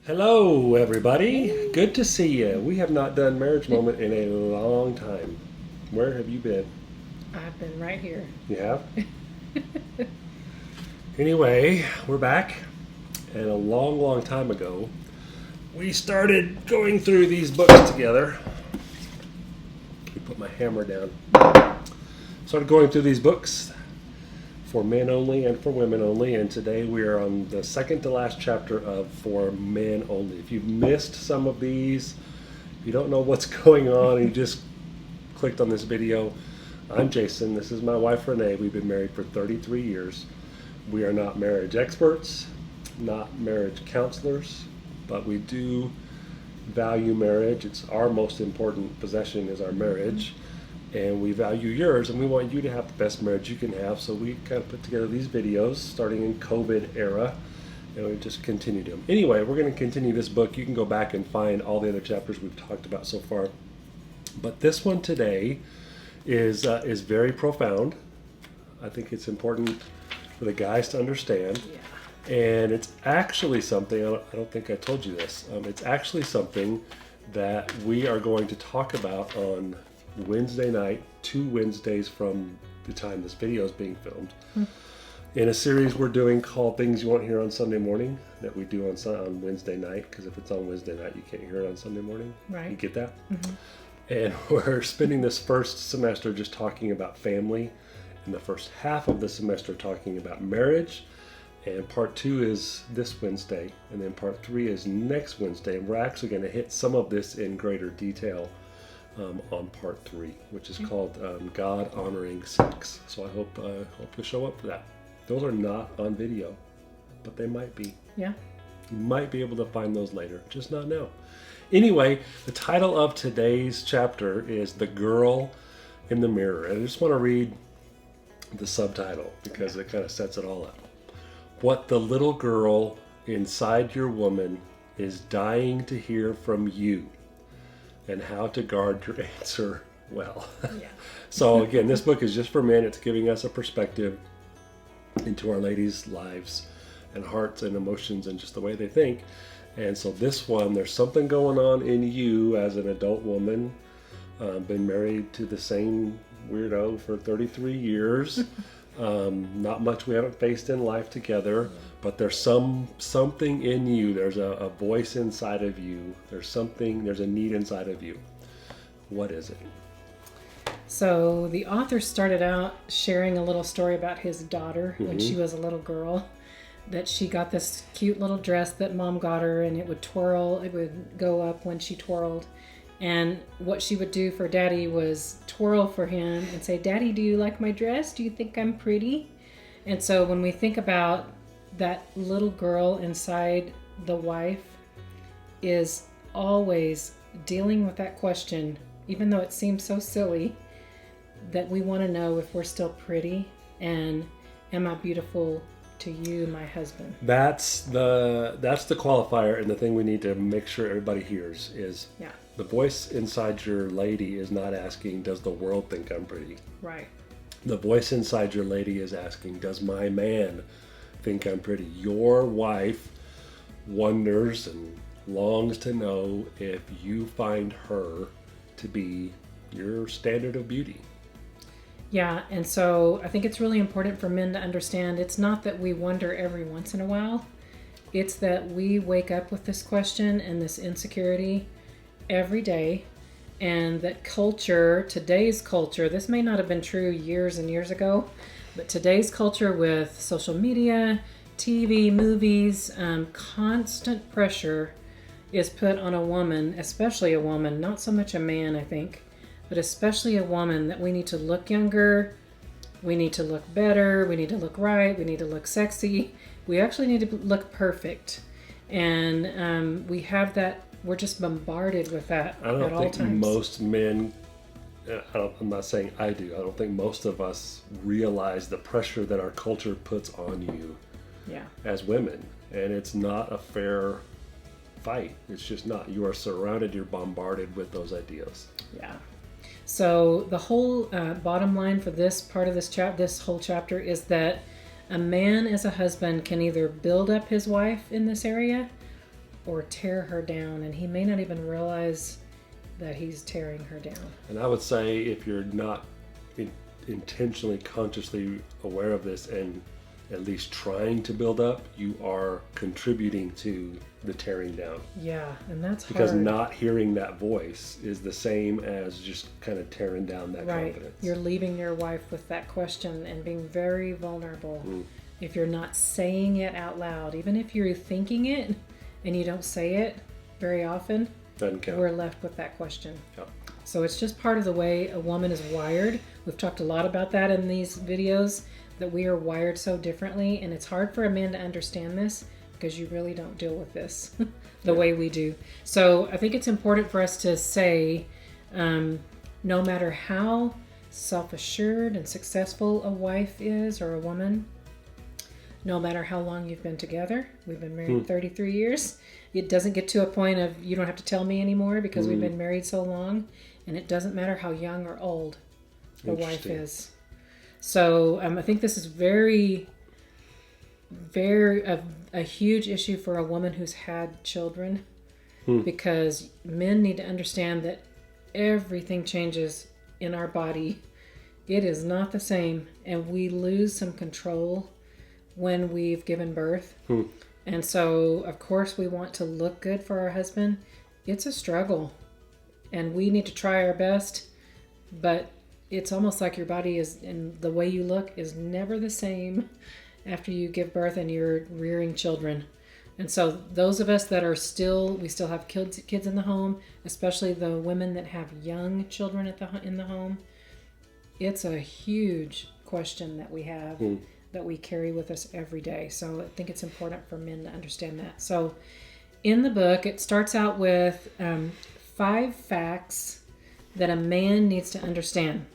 Hello, everybody. Good to see you. We have not done Marriage Moment in a long time. Where have you been? I've been right here. You have? Anyway, we're back. And a long, long time ago, we started going through these books together. Let me put my hammer down. Started going through these books for men only and for women only, and today we are on the second to last chapter of For Men Only. If you've missed some of these, if you don't know what's going on and you just clicked on this video, I'm Jason. This is my wife Renee. We've been married for 33 years. We are not marriage experts, not marriage counselors, but we do value marriage. It's our most important possession is our marriage. And we value yours, and we want you to have the best marriage you can have. So we kind of put together these videos starting in COVID era, and we just continue them. Anyway, we're going to continue this book. You can go back and find all the other chapters we've talked about so far. But this one today is very profound. I think it's important for the guys to understand. Yeah. And it's actually something, I don't think I told you this, it's actually something that we are going to talk about on Wednesday night, 2 Wednesdays from the time this video is being filmed, in a series we're doing called Things You Won't Hear on Sunday Morning that we do on Wednesday night, because if it's on Wednesday night, you can't hear it on Sunday morning. Right. You get that? Mm-hmm. And we're spending this first semester just talking about family, and the first half of the semester talking about marriage. And part 2 is this Wednesday, and then part 3 is next Wednesday. And we're actually going to hit some of this in greater detail on part 3, which is called God Honoring Sex. So I hope you'll show up for that. Those are not on video, but they might be. Yeah. You might be able to find those later, just not now. Anyway, the title of today's chapter is The Girl in the Mirror. And I just want to read the subtitle because it kind of sets it all up. What the little girl inside your woman is dying to hear from you, and how to guard your answer well. Yeah. So again, this book is just for men. It's giving us a perspective into our ladies' lives and hearts and emotions and just the way they think. And so this one, there's something going on in you as an adult woman, been married to the same weirdo for 33 years. Not much we haven't faced in life together, but there's something in you. There's a voice inside of you. There's a need inside of you. What is it? So the author started out sharing a little story about his daughter when she was a little girl, that she got this cute little dress that mom got her, and it would twirl. It would go up when she twirled. And what she would do for Daddy was twirl for him and say, Daddy, do you like my dress? Do you think I'm pretty? And so when we think about that little girl inside the wife is always dealing with that question, even though it seems so silly, that we want to know if we're still pretty and am I beautiful to you, my husband. That's the qualifier, and the thing we need to make sure everybody hears is the voice inside your lady is not asking, does the world think I'm pretty? Right. The voice inside your lady is asking, does my man think I'm pretty? Your wife wonders and longs to know if you find her to be your standard of beauty. Yeah, and so I think it's really important for men to understand it's not that we wonder every once in a while. It's that we wake up with this question and this insecurity every day, and that culture, today's culture, this may not have been true years and years ago, but today's culture with social media, TV, movies, constant pressure is put on a woman, especially a woman, not so much a man, I think, but especially a woman, that we need to look younger, we need to look better, we need to look right, we need to look sexy, we actually need to look perfect. And we have that, we're just bombarded with that at all times. I don't think most men, I'm not saying I do, I don't think most of us realize the pressure that our culture puts on you as women. And it's not a fair fight. It's just not. You are surrounded, you're bombarded with those ideas. Yeah. So the whole bottom line for this part of this whole chapter is that a man as a husband can either build up his wife in this area, or tear her down, and he may not even realize that he's tearing her down. And I would say if you're not intentionally, consciously aware of this and at least trying to build up, you are contributing to the tearing down. Yeah, and that's because hard. not hearing that voice is the same as just kind of tearing down that Right. confidence. You're leaving your wife with that question and being very vulnerable. If you're not saying it out loud, even if you're thinking it and you don't say it very often, Doesn't count. we're left with that question. Yep. So it's just part of the way a woman is wired. We've talked a lot about that in these videos, that we are wired so differently, and it's hard for a man to understand this because you really don't deal with this the way we do. So I think it's important for us to say, no matter how self-assured and successful a wife is or a woman, no matter how long you've been together, we've been married 33 years, it doesn't get to a point of you don't have to tell me anymore because we've been married so long, and it doesn't matter how young or old the wife is. So I think this is very a huge issue for a woman who's had children, because men need to understand that everything changes in our body. It is not the same, and we lose some control when we've given birth. And so, of course, we want to look good for our husband. It's a struggle, and we need to try our best, but it's almost like your body is, and the way you look is never the same after you give birth and you're rearing children. And so those of us that are we still have kids in the home, especially the women that have young children in the home, it's a huge question that we have that we carry with us every day. So I think it's important for men to understand that. So in the book, it starts out with 5 facts that a man needs to understand.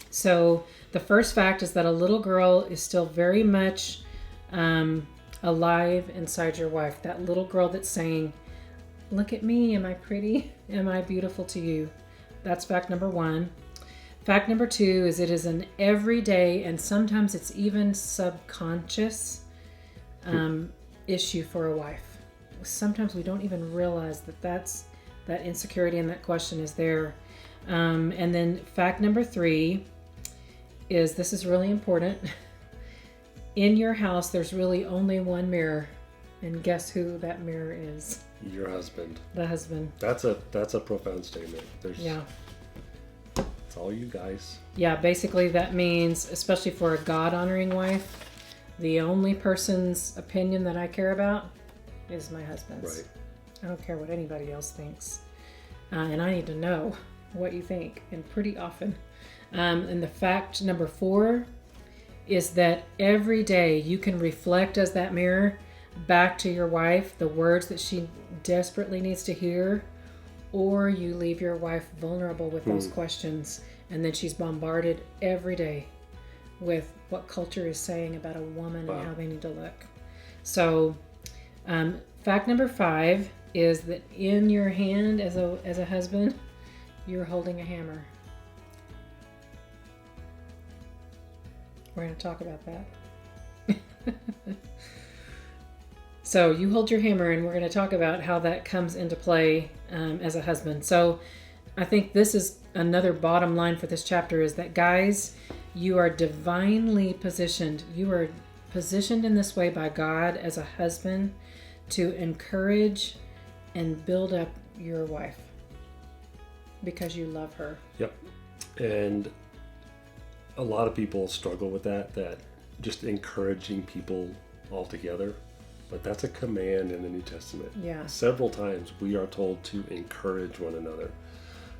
So the first fact is that a little girl is still very much alive inside your wife. That little girl that's saying, "Look at me, am I pretty? Am I beautiful to you?" That's fact number 1. Fact number 2 is it is an everyday, and sometimes it's even subconscious issue for a wife. Sometimes we don't even realize that insecurity and that question is there. And then fact number 3 is, this is really important. In your house, there's really only one mirror, and guess who that mirror is? Your husband. The husband. That's a profound statement. Yeah. It's all you guys. Yeah, basically that means, especially for a God-honoring wife, the only person's opinion that I care about is my husband's. Right. I don't care what anybody else thinks. And I need to know what you think, and pretty often. And the fact number 4 is that every day you can reflect as that mirror back to your wife the words that she desperately needs to hear, or you leave your wife vulnerable with those questions, and then she's bombarded every day with what culture is saying about a woman and how they need to look. So fact number 5 is that in your hand as a husband, you're holding a hammer. We're going to talk about that. So you hold your hammer, and we're going to talk about how that comes into play as a husband. So I think this is another bottom line for this chapter, is that, guys, you are divinely positioned. You are positioned in this way by God as a husband to encourage and build up your wife because you love her. Yep. And a lot of people struggle with that just encouraging people altogether. But that's a command in the New Testament. Yeah. Several times we are told to encourage one another.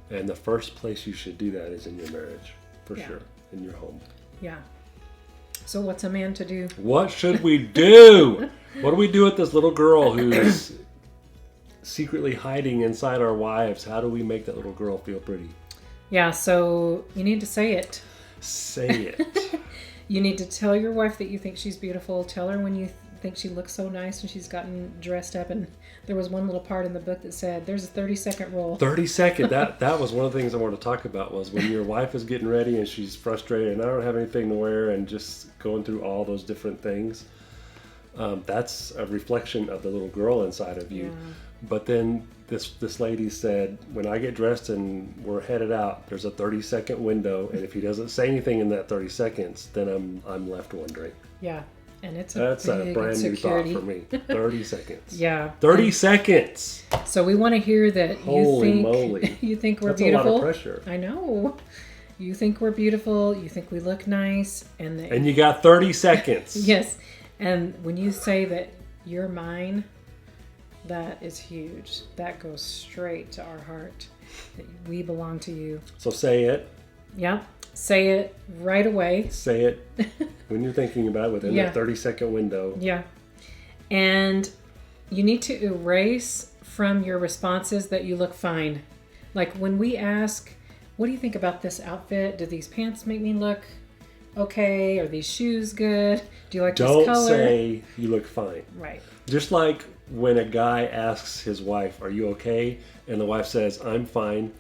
And the first place you should do that is in your marriage, for sure, in your home. Yeah. So what's a man to do? What should we do? What do we do with this little girl who's secretly hiding inside our wives? How do we make that little girl feel pretty? Yeah, so you need to say it. Say it. You need to tell your wife that you think she's beautiful. Tell her when you think she looks so nice when she's gotten dressed up. And there was one little part in the book that said there's a 30-second rule. 30 second. That was one of the things I wanted to talk about, was when your wife is getting ready and she's frustrated and I don't have anything to wear and just going through all those different things. that's a reflection of the little girl inside of you. Yeah. But then this lady said, when I get dressed and we're headed out, there's a 30-second window, and if he doesn't say anything in that 30 seconds, then I'm left wondering. Yeah. And it's That's a big brand insecurity. new thought for me. 30 seconds. Yeah. 30 seconds. So we want to hear that Holy you think moly. you think we're That's beautiful. a lot of pressure. I know. You think we're beautiful. You think we look nice, and that, And you got 30 seconds. yes. And when you say that you're mine, that is huge. That goes straight to our heart. That we belong to you. So say it. Yep. Say it right away. Say it when you're thinking about it within Yeah. that 30-second window. Yeah. And you need to erase from your responses that you look fine. Like when we ask, what do you think about this outfit? Do these pants make me look okay? Are these shoes good? Do you like Don't this color? say you look fine. Right. Just like when a guy asks his wife, "Are you okay?" and the wife says, "I'm fine."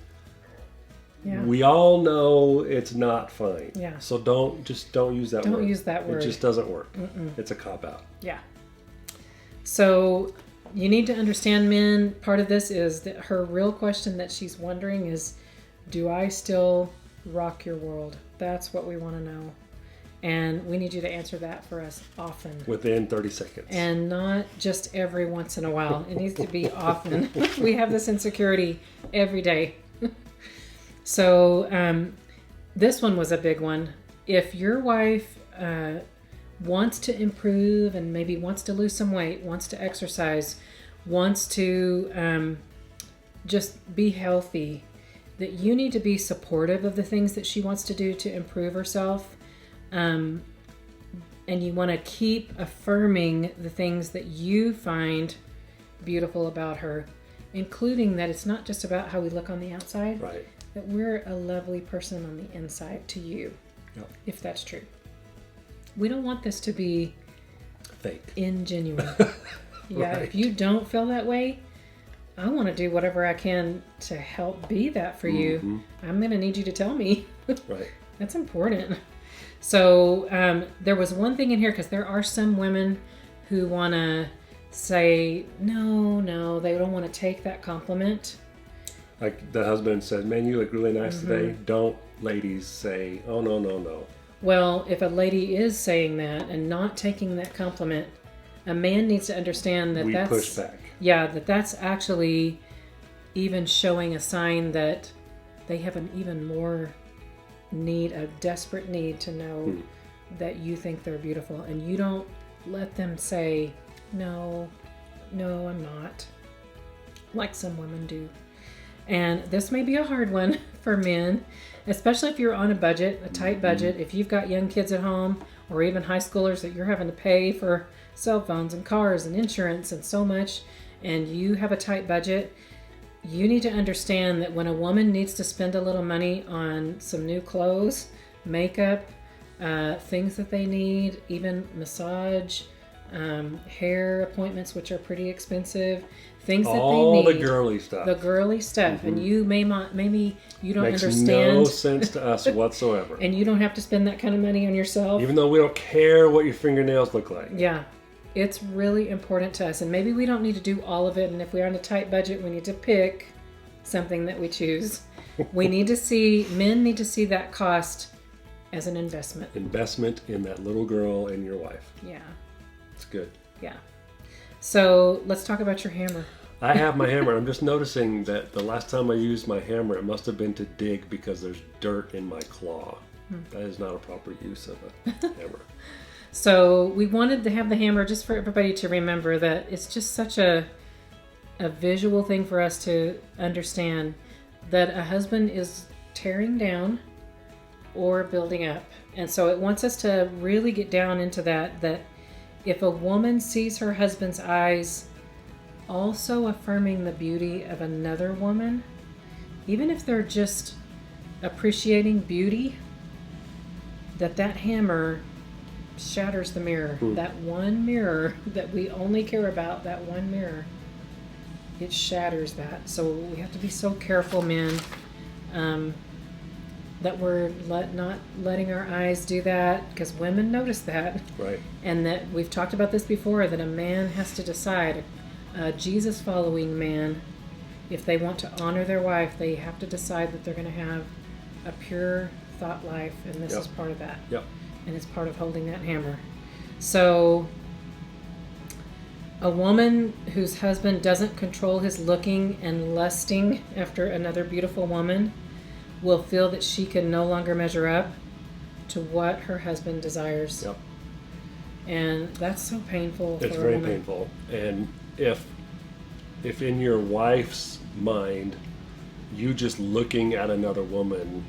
Yeah. We all know it's not fine. Yeah. So don't use that word. Don't use that word. It just doesn't work. It's a cop out. Yeah. So you need to understand, men, part of this is that her real question that she's wondering is, do I still rock your world? That's what we want to know. And we need you to answer that for us often. Within 30 seconds. And not just every once in a while. It needs to be often. We have this insecurity every day. So this one was a big one. If your wife wants to improve and maybe wants to lose some weight, wants to exercise, wants to just be healthy, that you need to be supportive of the things that she wants to do to improve herself. And you want to keep affirming the things that you find beautiful about her, including that it's not just about how we look on the outside, Right. that we're a lovely person on the inside to you, Yep. if that's true. We don't want this to be Fake. ingenuine. Yeah, Right. if you don't feel that way, I want to do whatever I can to help be that for you. I'm going to need you to tell me. Right. That's important. So there was one thing in here, because there are some women who want to say, no, they don't want to take that compliment. Like the husband said, "Man, you look really nice today." Don't ladies say, "Oh, no." Well, if a lady is saying that and not taking that compliment, a man needs to understand that We that's... push back. Yeah, that's actually even showing a sign that they have an even more need, a desperate need to know that you think they're beautiful, and you don't let them say, no, I'm not, like some women do. And this may be a hard one for men, especially if you're on a budget, a tight budget, if you've got young kids at home, or even high schoolers that you're having to pay for cell phones and cars and insurance and so much, and you have a tight budget. You need to understand that when a woman needs to spend a little money on some new clothes, makeup, things that they need, even massage, hair appointments, which are pretty expensive, things that All they need. the girly stuff. The girly stuff. And you maybe you don't Makes understand. no sense to us whatsoever. And you don't have to spend that kind of money on yourself. Even though we don't care what your fingernails look like. Yeah. It's really important to us. And maybe we don't need to do all of it. And if we're on a tight budget, we need to pick something that we choose. Men need to see that cost as an investment. Investment in that little girl and your wife. Yeah. It's good. Yeah. So let's talk about your hammer. I have my hammer. I'm just noticing that the last time I used my hammer, it must have been to dig because there's dirt in my claw. That is not a proper use of a hammer. So we wanted to have the hammer just for everybody to remember that it's just such a visual thing for us to understand that a husband is tearing down or building up. And so it wants us to really get down into that if a woman sees her husband's eyes also affirming the beauty of another woman, even if they're just appreciating beauty, that hammer shatters the mirror. That one mirror that we only care about, that one mirror, it shatters that. So we have to be so careful, men. that we're not letting our eyes do that, because women notice that. Right. And that we've talked about this before, that a man has to decide, a Jesus following man, if they want to honor their wife, they have to decide that they're going to have a pure thought life, and this Yep. is part of that. Yep. And it's part of holding that hammer. So a woman whose husband doesn't control his looking and lusting after another beautiful woman will feel that she can no longer measure up to what her husband desires. Yep. And that's so painful It's for very a woman. painful. And if in your wife's mind, you just looking at another woman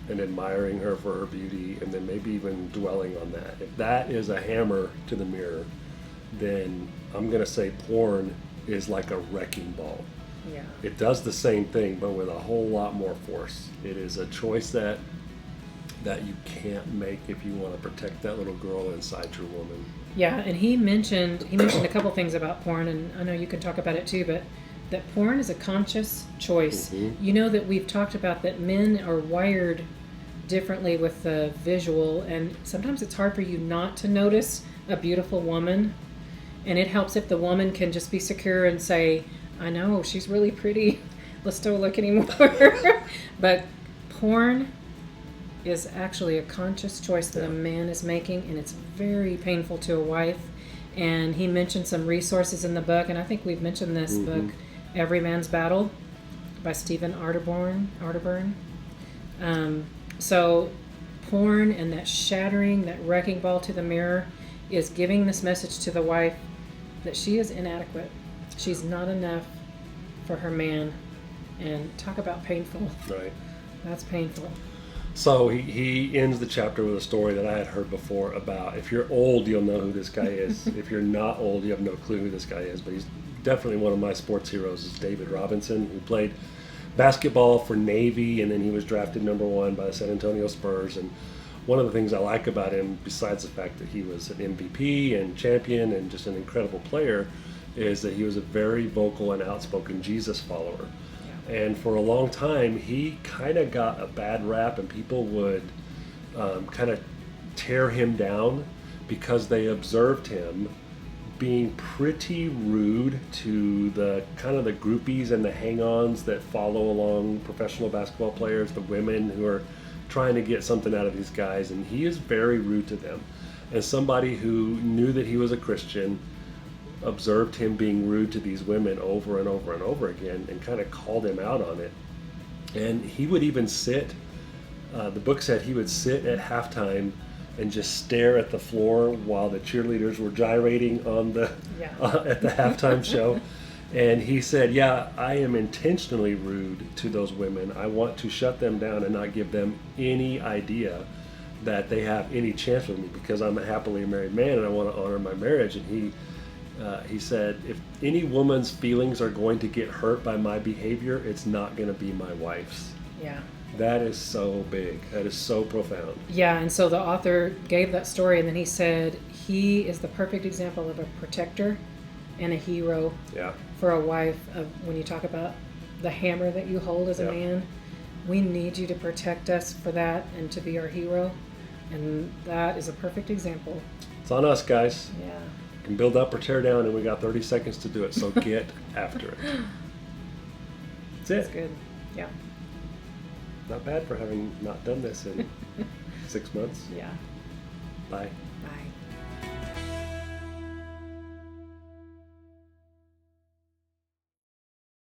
and admiring her for her beauty, and then maybe even dwelling on that, if that is a hammer to the mirror, then I'm going to say porn is like a wrecking ball. Yeah. It does the same thing, but with a whole lot more force. It is a choice that you can't make if you want to protect that little girl inside your woman. Yeah, and he mentioned a couple things about porn, and I know you can talk about it too, but that porn is a conscious choice. Mm-hmm. You know that we've talked about that men are wired differently with the visual, and sometimes it's hard for you not to notice a beautiful woman, and it helps if the woman can just be secure and say, I know, she's really pretty, let's don't look anymore. But porn is actually a conscious choice that a man is making, and it's very painful to a wife. And he mentioned some resources in the book, and I think we've mentioned this book, Every Man's Battle by Stephen Arterburn. So porn and that shattering, that wrecking ball to the mirror is giving this message to the wife that she is inadequate. She's not enough for her man. And talk about painful. Right. That's painful. So he ends the chapter with a story that I had heard before about, if you're old, you'll know who this guy is. If you're not old, you have no clue who this guy is. But he's definitely one of my sports heroes, is David Robinson, who played basketball for Navy, and then he was drafted #1 by the San Antonio Spurs. And one of the things I like about him, besides the fact that he was an MVP and champion and just an incredible player, is that he was a very vocal and outspoken Jesus follower. And for a long time, he kind of got a bad rap, and people would kind of tear him down because they observed him being pretty rude to the kind of the groupies and the hang-ons that follow along professional basketball players, the women who are trying to get something out of these guys, and he is very rude to them. And somebody who knew that he was a Christian observed him being rude to these women over and over and over again, and kind of called him out on it. And he would even sit, the book said he would sit at halftime and just stare at the floor while the cheerleaders were gyrating on the at the halftime show. And he said, yeah, I am intentionally rude to those women. I want to shut them down and not give them any idea that they have any chance with me, because I'm a happily married man and I want to honor my marriage. And he said, if any woman's feelings are going to get hurt by my behavior, it's not going to be my wife's. Yeah. That is so big. That is so profound. Yeah, and so the author gave that story, and then he said he is the perfect example of a protector and a hero for a wife. When you talk about the hammer that you hold as a man, we need you to protect us for that and to be our hero. And that is a perfect example. It's on us, guys. Yeah. We can build up or tear down, and we got 30 seconds to do it, so get after it. That's it. That's good. Yeah. Not bad for having not done this in 6 months. Yeah. Bye.